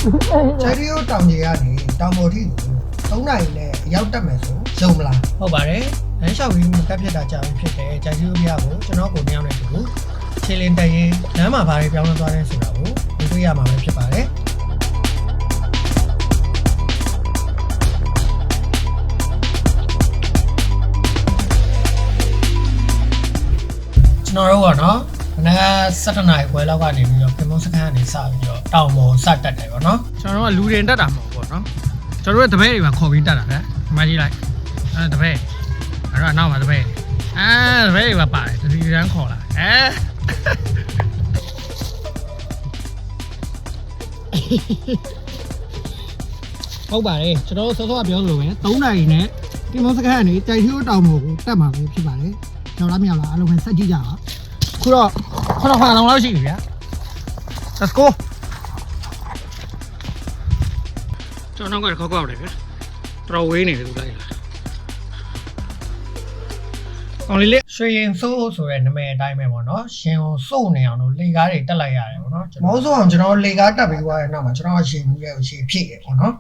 ကျရီယိုတောင်ကြီးကနေတောင်ပေါ်ထိကို3နိုင်နဲ့ရောက်တက်မယ်ဆိုရုံမလားဟုတ်ပါတယ်လမ်းလျှောက်ပြီးမကတ်ဖြစ်တာကြာပြီဖြစ်တယ်ကျရီယိုပြကိုကျွန်တော်ကိုညောင်းနေတူခြေလင်းတက်ရင်လမ်းမှာဘာတွေပြောင်းလဲသွားလဲဆိုတာကိုတွေ့ရမှာပဲဖြစ်ပါတယ်ကျွန်တော်တို့ကနော်မနက်7နာရီခွဲလောက်ကနေပြီးတော့ပြင်မစခန်းကနေစပြီးတော့တောင်ပေါ်စတက်တယ်ပေါ့နော်ကျွန်တော်တို့ကလူတင်တက်တာမဟုတ်ပေါ့နော်ကျွန်တော်တို့တပည့်တွေပါခေါ်ပြီးတက်တာဗျဒီမှာကြည့်လိုက်တပည့်အဲ့တော့နောက်မှာတပည့်တပည့်တွေပါပါတယ်ဒီရန်ခေါ်လာဟုတ်ပါတယ်ကျွန်တော်တို့စောစောကပြောသလိုပဲ3နာရီနဲ့ပြင်မစခန်းကနေကြိုက်ထိုးတောင်ပေါ်ကိုတက်မှာပဲဖြစ်ပါတယ်ကျော်လားမရောက်လားအလုံးပဲဆက်ကြည့်ကြပါခုတော့9လောင်လောက်ရှိပြီဗျာ Let's go ကျွန်တော်ကတော့ခောက်တယ်ဗျာတော်ဝေးနေတယ်သူလိုက်လာအောင်လေးရွှေရင်စိုးဆိုတဲ့နာမည်အတိုင်းပဲပေါ့နော်ရှင်ကိုစုပ်နေအောင်လို့လေကားတွေတက်လိုက်ရတယ်ပေါ့နော်မောဆိုအောင်ကျွန်တော်လေကားတက်ပြီးသွားတဲ့နောက်မှာကျွန်တော်ရှင်ကြီးရဲ့အရှိဖြည့်ရပေါ့နော်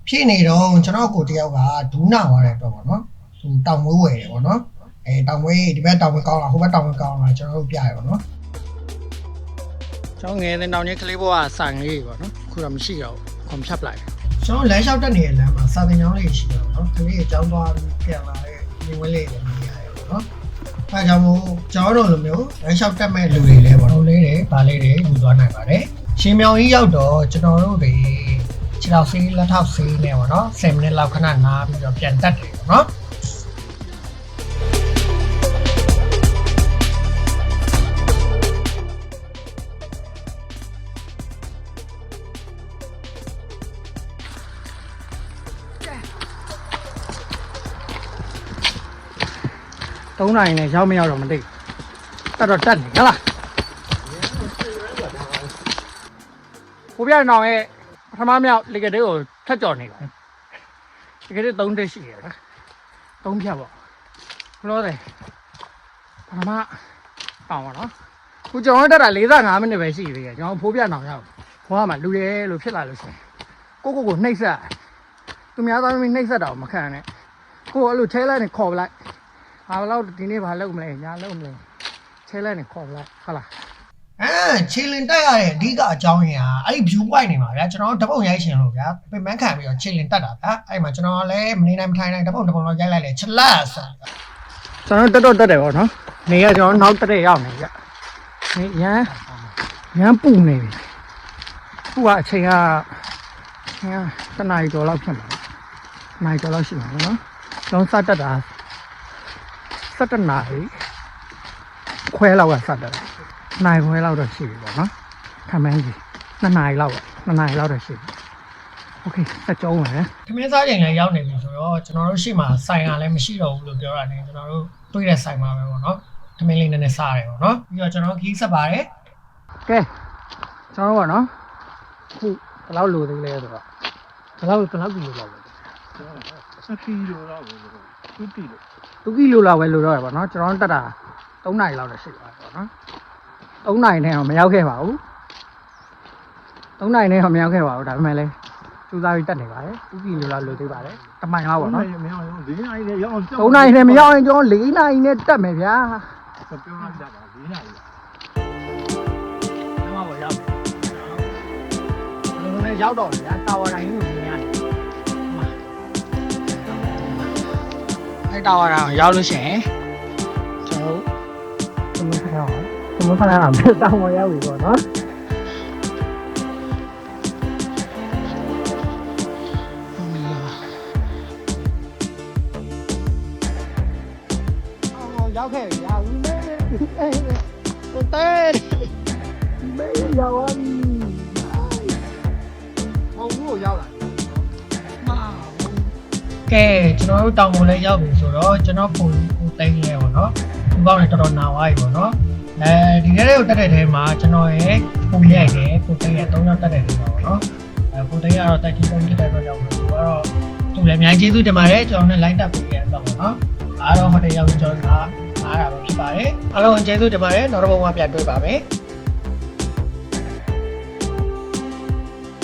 ဖြည့်နေတော့ကျွန်တော်ကိုတယောက်ကဒူးနာသွားတဲ့အတွက်ပေါ့နော်သူတောင်မွေးဝယ်တယ်ပေါ့နော်တောင်ဝေးဒီဘက်တောင်ဝေးကောင်းလားဟိုဘက်တောင်ဝေးကောင်းလားကျွန်တော်တို့ပြရပါတော့ကျွန်တော်ငယ်တဲ့တောင်ကြီးကလေးဘွားဆိုင်လေးပေါ့နော်ခုတော့မရှိတော့ခွန်ဖြတ်လိုက်ကျွန်တော်လမ်းလျှောက်တက်နေတဲ့လမ်းမှာစာသင်ကျောင်းလေးရှိတယ်ပေါ့နော်ကလေးအကြောင်းသွားပြီးပြန်လာတဲ့ညီဝဲလေးတွေမြင်ရတယ်ပေါ့နော်အဲကြောင့်မို့ကျွန်တော်တို့လိုမျိုးလမ်းလျှောက်တက်မဲ့လူတွေလည်းပေါ့နော်လေးတွေဗာလေးတွေယူသွားနိုင်ပါတယ်ရှင်မြောင်ကြီးရောက်တော့ကျွန်တော်တို့တွေခြေထောက်ဆေးလက်ထောက်ဆေးနဲ့ပေါ့နော်10မိနစ်လောက်ခဏနားပြီးတော့ပြန်တက်တယ်ပေါ့နော်3နိုင်နဲ့ရောက်မရောက်တော့မသိတက်တော့တက်နေဟလားကိုပြနောင်ရဲ့ပထမမြောက်လေကတဲ့ကိုထက်ကြော်နေပါလေကတဲ့3တက်ရှိရတာ3ဖြတ်ပေါ့ဘလို့လဲပထမအောင်ပါနော်ကိုကျွန်တော်တက်တာ45မိနစ်ပဲရှိသေးတယ်ကျွန်တော်ဖိုးပြနောင်ရောက်ဘွားမှာလူရဲလို့ဖြစ်လာလို့ဆိုရင်ကိုနှိပ်ဆက်သူများသားမင်းနှိပ်ဆက်တာကိုမခံနဲ့ကိုအဲ့လိုချဲလိုက်နဲ့ခေါ်လိုက်ဘာလို့ဒီနေ့ဘာလုပ်မလဲညာလုပ်မလဲချဲလိုက်နဲ့ခေါ်လိုက်ဟုတ်လားခြေလင်တက်ရတဲ့အဓိကအကြောင်းရင်းဟာအဲ့ဒီ view point နေမှာဗျာကျွန်တော်ဓာတ်ပုံရိုက်ရှင်လို့ဗျာပြင်ပန်းခံပြီးတော့ခြေလင်တက်တာဗျာအဲ့မှာကျွန်တော်လည်းမနေနိုင်မထိုင်နိုင်ဓာတ်ပုံတော့ရိုက်လိုက်လေချလက်ဆန်ကျွန်တော်တက်တယ်ပေါ့နော်နေရကျွန်တော်နောက်တက်ရောက်နေဗျာရမ်းပူနေပြီခုကအချိန်ကတနာရီကျော်လောက်ဖြစ်မှာနိုင်ကျော်လောက်ရှိမှာနော်ကျွန်တော်စတက်တာ17နာရီခွဲလောက်ကစတက်တယ်နိုင်ခွဲလောက်တော့ရှိပြီပေါ့နော်ခမန်းကြီး2နာရီလောက်2နာရီလောက်တော့ရှိပြီโอเคဆက်ကြုံးမယ်ခမင်းစားချိန်လည်းရောက်နေပြီဆိုတော့ကျွန်တော်တို့ရှေ့မှာဆိုင်ကလည်းမရှိတော့ဘူးလို့ပြောတာနေကျွန်တော်တို့တွေ့တဲ့ဆိုင်မှာပဲပေါ့နော်ခမင်းလေးနည်းနည်းစားတယ်ပေါ့နော်ပြီးတော့ကျွန်တော်ခီးဆက်ပါတယ်ကဲကျွန်တော်ပေါ့နော်ခုဘယ်လောက်လိုသေးလဲဆိုတော့ဘယ်လောက်ကီလိုလောက်လဲ10ကီလိုလောက်ပဲ2ကီလိုလောက်ပဲလိုတော့ရပါတော့ကျွန်တော်တက်တာ3နာရီလောက်တော့ရှိသွားတယ်ပေါ့နော်3နာရီနဲ့တော့မရောက်ခဲ့ပါဘူး3နာရီနဲ့တော့မရောက်ခဲ့ပါဘူးဒါပေမဲ့လည်းစူးစမ်းပြီးတက်နေပါတယ်2ကီလိုလောက်လိုသေးပါတယ်တမိုင်လောက်ပေါ့နော်မရောက်ရင်4နာရီနဲ့ရောက်အောင်3နာရီနဲ့မရောက်ရင်ကျွန်တော်4နာရီနဲ့တက်မယ်ဗျာပြောရတာပါ4နာရီကျွန်တော်ပေါ့ရောက်မယ်ဘယ်လိုလဲရောက်တော့ဗျာတာဝါတိုင်းကိုမြင်ရတယ်တာဝါတာရောက်လို့ရှိရင်ကျွန်တော်ခဏအောင်တောင်းမရောက်ပြီပေါ့နော်ရောက်ခဲ့ပြီရောက်ပြီကိုတဲမေးရောက်ပြီဟောဘူးကိုရောက်လာကဲကျွန်တော်တို့တောင်ပေါ်လေးရောက်ပြီဆိုတော့ကျွန်တော်ပုံကိုတိုင်းလဲပေါ့နော်ဒီပေါင်းနဲ့တော်တော်နာဝါးပြီပေါ့နော်ဒီထဲကိုတက်တဲ့ထဲမှာကျွန်တော်ရဲ့ပုံရိုက်တယ်ပုံတိုင်းရဲ့3ယောက်တက်တဲ့ထဲမှာပေါ့နော်ပုံတိုင်းကတော့တက်ကြီးပုံဖြစ်တဲ့အတွက်ကြောင့်သူကတော့သူလည်းအများကြီးကျေးဇူးတင်ပါတယ်ကျွန်တော်နဲ့ line တက်ပေးရတဲ့တော့ပေါ့နော်အားလုံးဟိုတယ်ရောက်ကျွန်တော်အားတာပဲဖြစ်ပါတယ်အားလုံးကျေးဇူးတင်ပါတယ်နောက်တစ်ပုံမှာပြန်တွေ့ပါမယ်